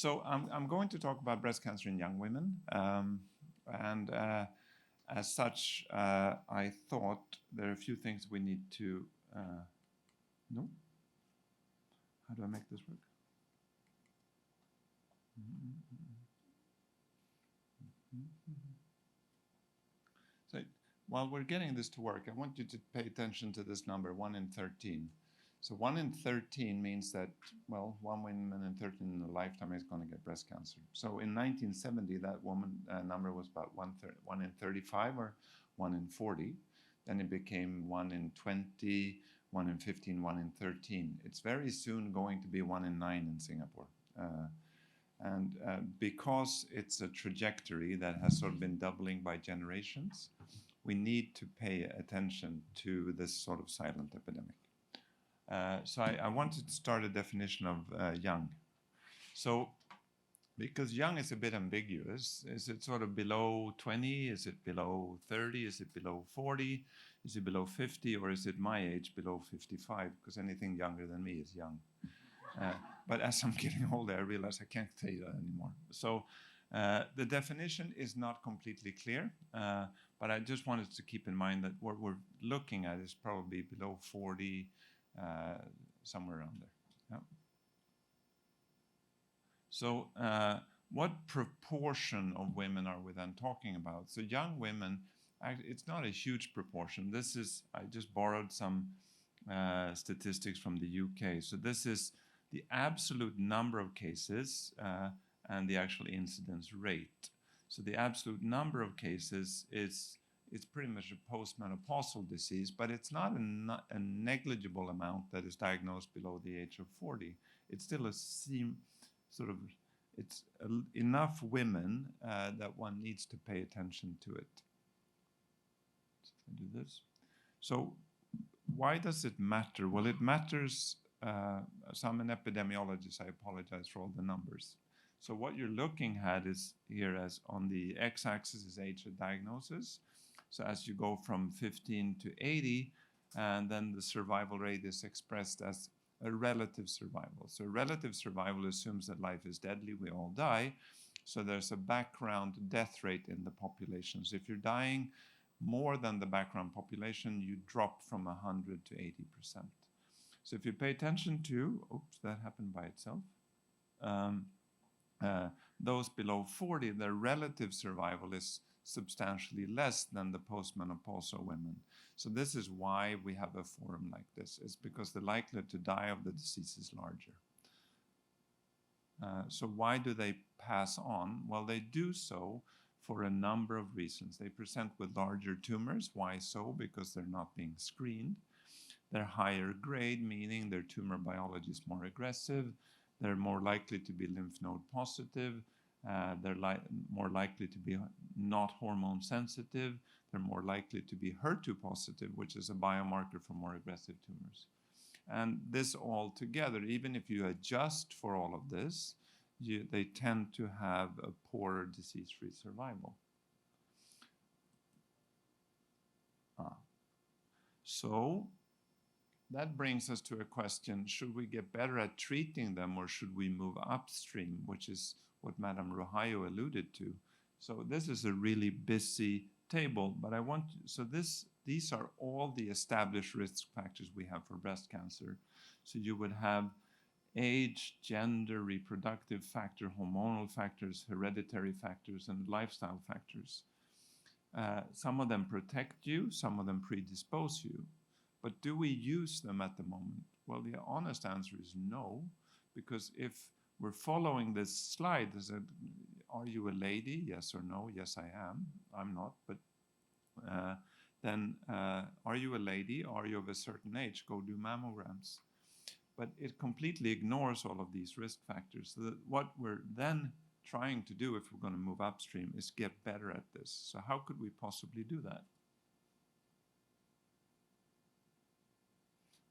So I'm going to talk about breast cancer in young women. As such, I thought there are a few things we need to... no? How do I make this work? So while we're getting this to work, I want you to pay attention to this number, 1 in 13. So 1 in 13 means that, well, 1 woman in 13 in a lifetime is going to get breast cancer. So in 1970, that number was about 1 in 35 or 1 in 40. Then it became 1 in 20, 1 in 15, 1 in 13. It's very soon going to be 1 in 9 in Singapore. Because it's a trajectory that has sort of been doubling by generations, we need to pay attention to this sort of silent epidemic. So I wanted to start a definition of young. So, because young is a bit ambiguous, is it sort of below 20? Is it below 30? Is it below 40? Is it below 50? Or is it my age, below 55? Because anything younger than me is young. But as I'm getting older, I realize I can't say that anymore. So the definition is not completely clear, but I just wanted to keep in mind that what we're looking at is probably below 40, somewhere around there. Yeah. So what proportion of women are we then talking about? So young women, it's not a huge proportion. This is, I just borrowed some statistics from the UK. So this is the absolute number of cases and the actual incidence rate. So the absolute number of cases is pretty much a postmenopausal disease, but it's not a negligible amount that is diagnosed below the age of 40. It's still it's enough women that one needs to pay attention to it. So if I do this. So why does it matter? Well, it matters. So I'm an epidemiologist. I apologize for all the numbers. So what you're looking at is here as on the x-axis is age of diagnosis. So as you go from 15 to 80, and then the survival rate is expressed as a relative survival. So relative survival assumes that life is deadly, we all die. So there's a background death rate in the population. So if you're dying more than the background population, you drop from 100 to 80%. So if you pay attention to, oops, that happened by itself. Those below 40, their relative survival is substantially less than the postmenopausal women. So this is why we have a forum like this. It's because the likelihood to die of the disease is larger. So why do they pass on? Well, they do so for a number of reasons. They present with larger tumors. Why so? Because they're not being screened. They're higher grade, meaning their tumor biology is more aggressive. They're more likely to be lymph node positive. They're more likely to be not hormone sensitive. They're more likely to be HER2 positive, which is a biomarker for more aggressive tumors. And this all together, even if you adjust for all of this, they tend to have a poorer disease-free survival. So that brings us to a question, should we get better at treating them or should we move upstream, which is what Madame Rohayo alluded to. So this is a really busy table, but these are all the established risk factors we have for breast cancer. So you would have age, gender, reproductive factor, hormonal factors, hereditary factors, and lifestyle factors. Some of them protect you, some of them predispose you. But do we use them at the moment? Well, the honest answer is no, because if we're following this slide, are you a lady? Yes or no? Yes, I am. I'm not, but then are you a lady? Are you of a certain age? Go do mammograms. But it completely ignores all of these risk factors. So what we're then trying to do, if we're going to move upstream, is get better at this. So how could we possibly do that?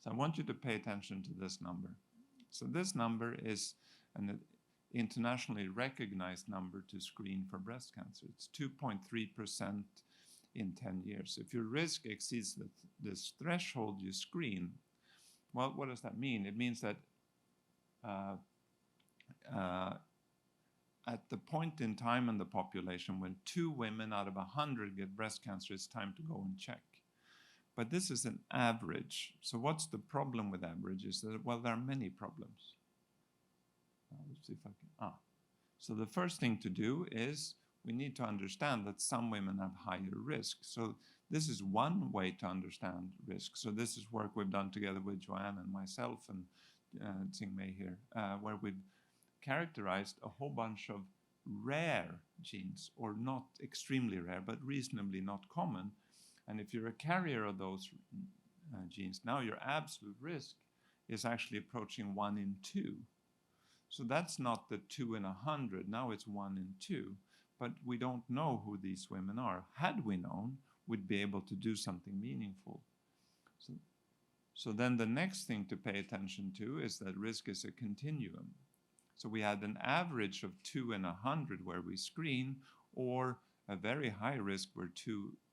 So I want you to pay attention to this number. So this number is an internationally recognized number to screen for breast cancer. It's 2.3% in 10 years. If your risk exceeds this threshold, you screen. Well, what does that mean? It means that at the point in time in the population when 2 women out of 100 get breast cancer, it's time to go and check. But this is an average. So what's the problem with average is that, well, there are many problems. Let's see if I can, So the first thing to do is we need to understand that some women have higher risk. So this is one way to understand risk. So this is work we've done together with Joanne and myself and Mei here, where we've characterized a whole bunch of rare genes, or not extremely rare, but reasonably not common. And if you're a carrier of those genes, now your absolute risk is actually approaching 1 in 2. So that's not the 2 in 100, now it's 1 in 2. But we don't know who these women are. Had we known, we'd be able to do something meaningful. So then the next thing to pay attention to is that risk is a continuum. So we had an average of 2 in 100 where we screen, or a very high risk where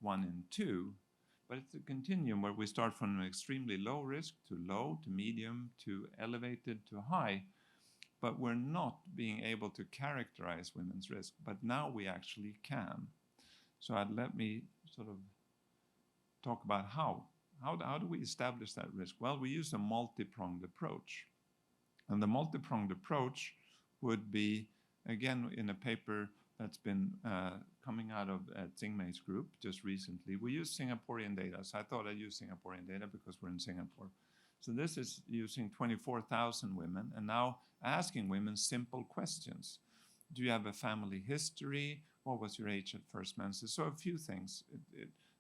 1 in 2. But it's a continuum where we start from an extremely low risk to low, to medium, to elevated, to high. But we're not being able to characterize women's risk. But now we actually can. So let me sort of talk about how. How do we establish that risk? Well, we use a multipronged approach. And the multipronged approach would be, again, in a paper that's been coming out of Mei's group just recently. We use Singaporean data. So I thought I'd use Singaporean data because we're in Singapore. So this is using 24,000 women and now asking women simple questions. Do you have a family history? What was your age at first menses? So a few things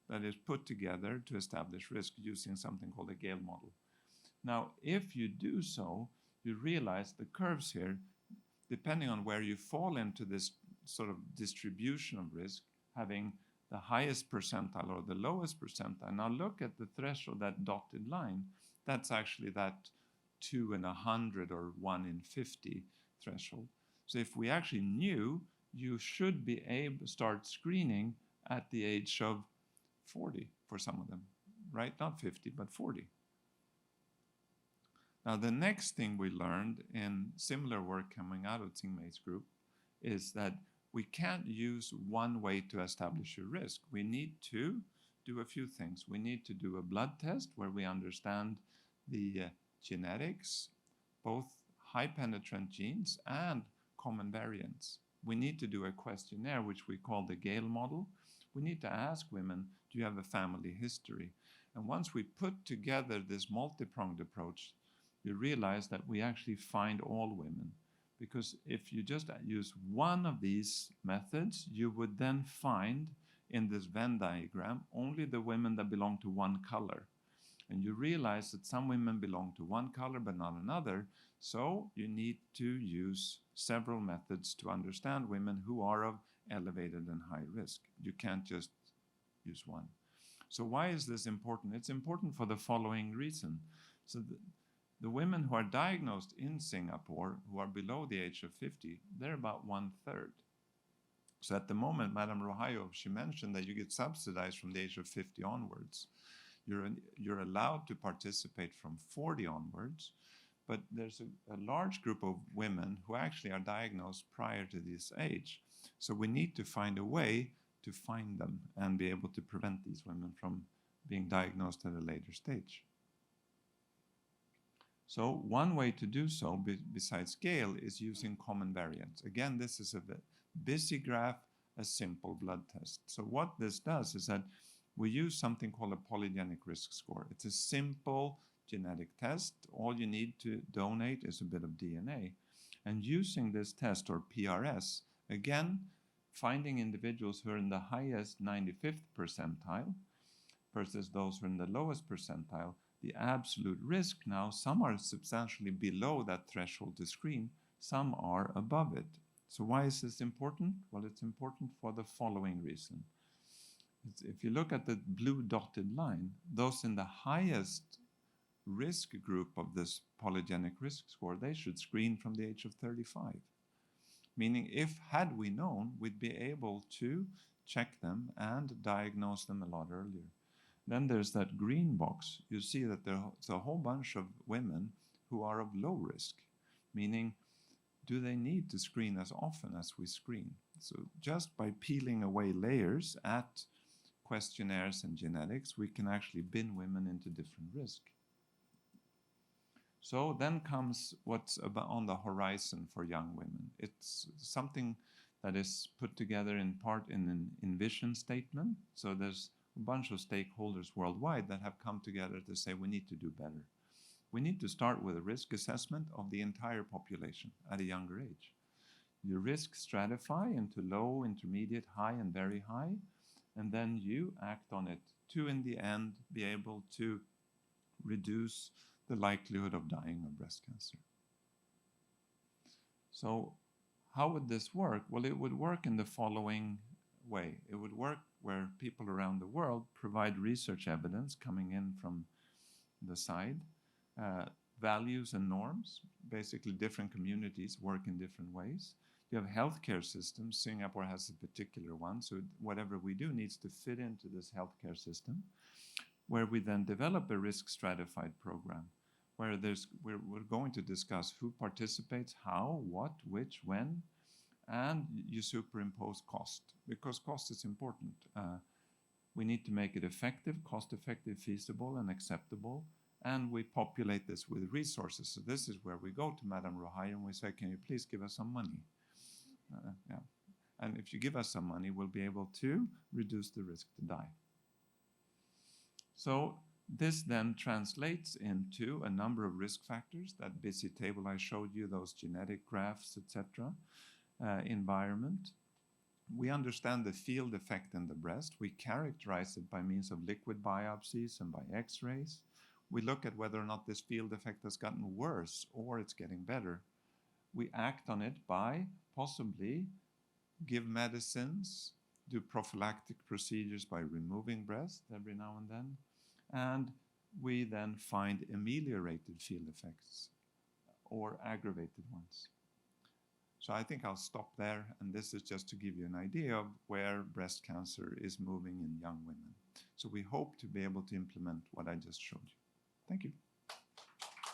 that is put together to establish risk using something called a Ngeow model. Now, if you do so, you realize the curves here, depending on where you fall into this sort of distribution of risk, having the highest percentile or the lowest percentile. Now look at the threshold, that dotted line. That's actually that 2 in 100 or 1 in 50 threshold. So if we actually knew, you should be able to start screening at the age of 40 for some of them, right? Not 50, but 40. Now, the next thing we learned in similar work coming out of Mei's group is that we can't use one way to establish a risk. We need to do a few things. We need to do a blood test where we understand the genetics, both high penetrant genes and common variants. We need to do a questionnaire, which we call the Ngeow model. We need to ask women, do you have a family history? And once we put together this multi-pronged approach, you realize that we actually find all women. Because if you just use one of these methods, you would then find in this Venn diagram only the women that belong to one color. And you realize that some women belong to one color but not another. So you need to use several methods to understand women who are of elevated and high risk. You can't just use one. So why is this important? It's important for the following reason. So the women who are diagnosed in Singapore who are below the age of 50, they're about 1/3. So at the moment, Madame Rohayo, she mentioned that you get subsidized from the age of 50 onwards. You're allowed to participate from 40 onwards, but there's a large group of women who actually are diagnosed prior to this age. So we need to find a way to find them and be able to prevent these women from being diagnosed at a later stage. So one way to do so, besides scale, is using common variants. Again, this is a busy graph, a simple blood test. So what this does is that we use something called a polygenic risk score. It's a simple genetic test. All you need to donate is a bit of DNA. And using this test, or PRS, again, finding individuals who are in the highest 95th percentile versus those who are in the lowest percentile, the absolute risk now, some are substantially below that threshold to screen, some are above it. So why is this important? Well, it's important for the following reason. If you look at the blue dotted line, those in the highest risk group of this polygenic risk score, they should screen from the age of 35. Meaning, had we known, we'd be able to check them and diagnose them a lot earlier. Then there's that green box. You see that there's a whole bunch of women who are of low risk, meaning do they need to screen as often as we screen? So just by peeling away layers at questionnaires and genetics, we can actually bin women into different risk. So then comes what's on the horizon for young women. It's something that is put together in part in an Envision statement. So there's a bunch of stakeholders worldwide that have come together to say we need to do better. We need to start with a risk assessment of the entire population at a younger age. You risk stratify into low, intermediate, high, and very high, and then you act on it to, in the end, be able to reduce the likelihood of dying of breast cancer. So how would this work? Well, it would work in the following way. It would work where people around the world provide research evidence coming in from the side, values and norms. Basically, different communities work in different ways. You have healthcare systems. Singapore has a particular one, so whatever we do needs to fit into this healthcare system, where we then develop a risk stratified program, where we're going to discuss who participates, how, what, which, when, and you superimpose cost, because cost is important. We need to make it effective, cost-effective, feasible, and acceptable, and we populate this with resources. So this is where we go to Madame Rohayo and we say, can you please give us some money? Yeah. And if you give us some money, we'll be able to reduce the risk to die. So this then translates into a number of risk factors. That busy table I showed you, those genetic graphs, etc., environment. We understand the field effect in the breast. We characterize it by means of liquid biopsies and by X-rays. We look at whether or not this field effect has gotten worse or it's getting better. We act on it by possibly give medicines, do prophylactic procedures by removing breast every now and then, and we then find ameliorated field effects or aggravated ones. So I think I'll stop there, and this is just to give you an idea of where breast cancer is moving in young women. So we hope to be able to implement what I just showed you. Thank you.